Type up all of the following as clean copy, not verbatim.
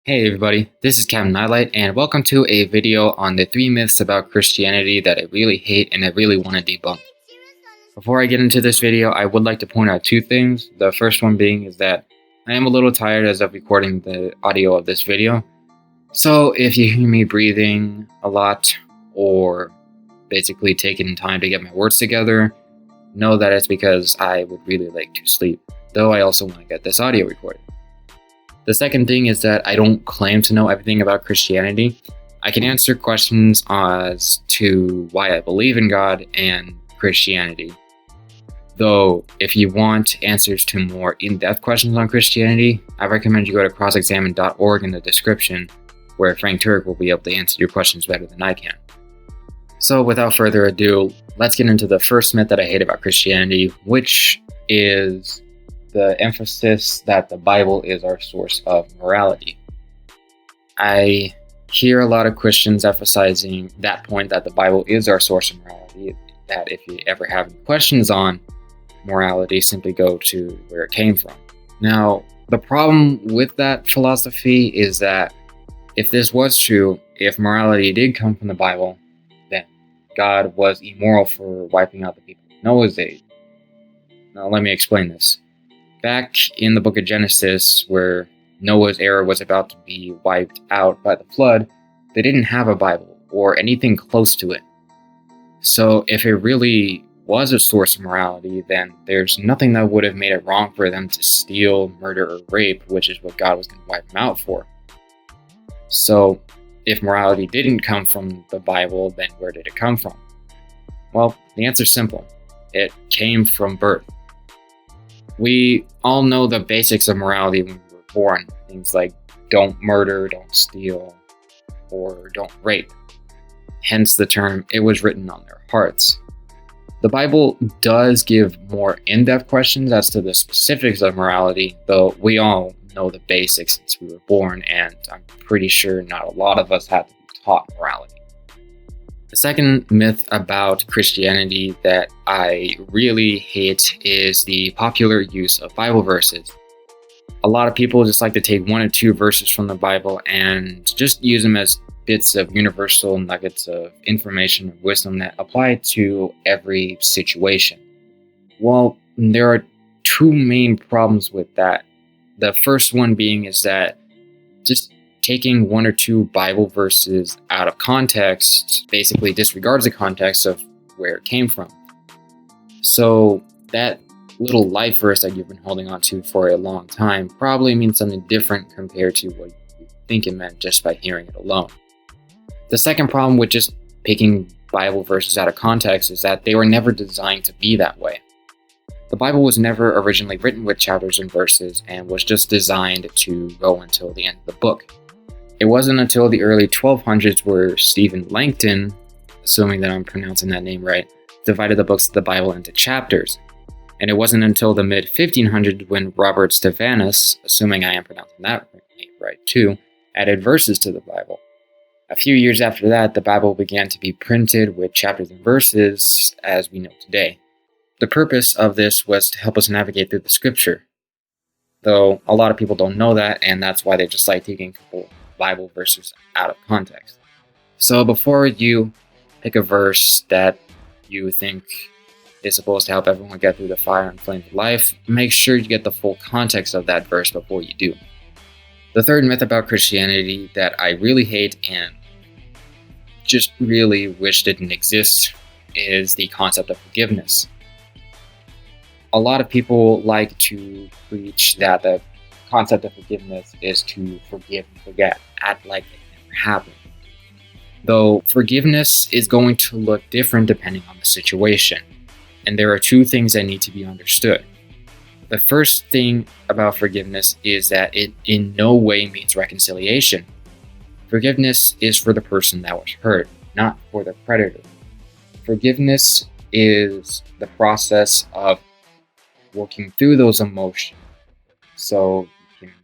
Hey everybody, this is Captain Nightlight, and welcome to a video on the 3 myths about Christianity that I really hate and I really want to debunk. Before I get into this video, I would like to point out 2 things. The first one being is that I am a little tired as of recording the audio of this video. So if you hear me breathing a lot or basically taking time to get my words together, know that it's because I would really like to sleep, though I also want to get this audio recorded. The second thing is that I don't claim to know everything about Christianity. I can answer questions as to why I believe in God and Christianity. Though, if you want answers to more in-depth questions on Christianity, I recommend you go to crossexamine.org in the description, where Frank Turk will be able to answer your questions better than I can. So without further ado, let's get into the first myth that I hate about Christianity, which is the emphasis that the Bible is our source of morality. I hear a lot of Christians emphasizing that point, that the Bible is our source of morality, that if you ever have any questions on morality, simply go to where it came from. Now, the problem with that philosophy is that if this was true, if morality did come from the Bible, then God was immoral for wiping out the people of Noah's age. Now, let me explain this. Back in the book of Genesis, where Noah's era was about to be wiped out by the flood, they didn't have a Bible or anything close to it. So if it really was a source of morality, then there's nothing that would have made it wrong for them to steal, murder, or rape, which is what God was going to wipe them out for. So if morality didn't come from the Bible, then where did it come from? Well, the answer's simple. It came from birth. We all know the basics of morality when we were born. Things like don't murder, don't steal, or don't rape. Hence the term, it was written on their hearts. The Bible does give more in-depth questions as to the specifics of morality, though we all know the basics since we were born, and I'm pretty sure not a lot of us had to be taught morality. The second myth about Christianity that I really hate is the popular use of Bible verses. A lot of people just like to take 1 or 2 verses from the Bible and just use them as bits of universal nuggets of information and wisdom that apply to every situation. Well, there are 2 main problems with that. The first one being is that just taking 1 or 2 Bible verses out of context basically disregards the context of where it came from. So that little life verse that you've been holding on to for a long time probably means something different compared to what you think it meant just by hearing it alone. The second problem with just picking Bible verses out of context is that they were never designed to be that way. The Bible was never originally written with chapters and verses and was just designed to go until the end of the book. It wasn't until the early 1200s where Stephen Langton, assuming that I'm pronouncing that name right, divided the books of the Bible into chapters. And it wasn't until the mid-1500s when Robert Stefanus, assuming I am pronouncing that name right too, added verses to the Bible. A few years after that, the Bible began to be printed with chapters and verses as we know today. The purpose of this was to help us navigate through the scripture. Though a lot of people don't know that, and that's why they just like taking a couple Bible verses out of context. So before you pick a verse that you think is supposed to help everyone get through the fire and flames of life, make sure you get the full context of that verse before you do. The third myth about Christianity that I really hate and just really wish didn't exist is the concept of forgiveness. A lot of people like to preach that the concept of forgiveness is to forgive and forget, act like it never happened. Though forgiveness is going to look different depending on the situation, and there are 2 things that need to be understood. The first thing about forgiveness is that it in no way means reconciliation. Forgiveness is for the person that was hurt, not for the predator. Forgiveness is the process of working through those emotions so you can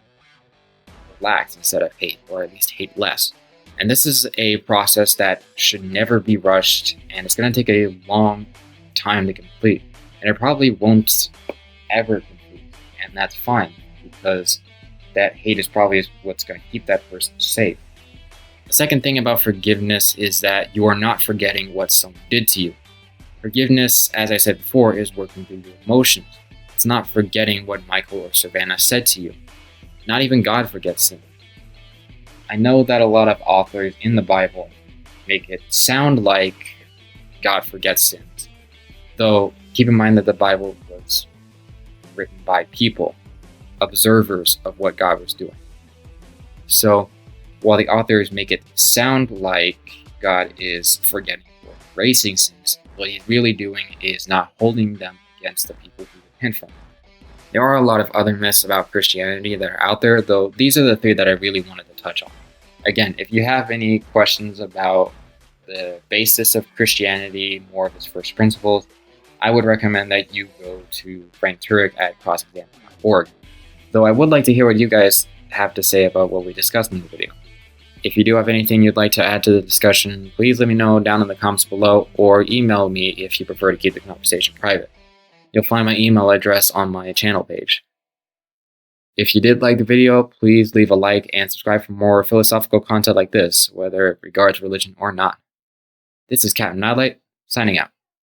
relax instead of hate, or at least hate less. And this is a process that should never be rushed, and it's going to take a long time to complete. And it probably won't ever complete, and that's fine, because that hate is probably what's going to keep that person safe. The second thing about forgiveness is that you are not forgetting what someone did to you. Forgiveness, as I said before, is working through your emotions. It's not forgetting what Michael or Savannah said to you. Not even God forgets sin. I know that a lot of authors in the Bible make it sound like God forgets sins, though keep in mind that the Bible was written by people, observers of what God was doing. So, while the authors make it sound like God is forgetting or erasing sins, what he's really doing is not holding them against the people who repent from them. There are a lot of other myths about Christianity that are out there, though these are the three that I really wanted to touch on. Again, if you have any questions about the basis of Christianity, more of its first principles, I would recommend that you go to Frank Turek at crossexamine.org. Though I would like to hear what you guys have to say about what we discussed in the video. If you do have anything you'd like to add to the discussion, please let me know down in the comments below, or email me if you prefer to keep the conversation private. You'll find my email address on my channel page. If you did like the video, please leave a like and subscribe for more philosophical content like this, whether it regards religion or not. This is Captain Nightlight, signing out.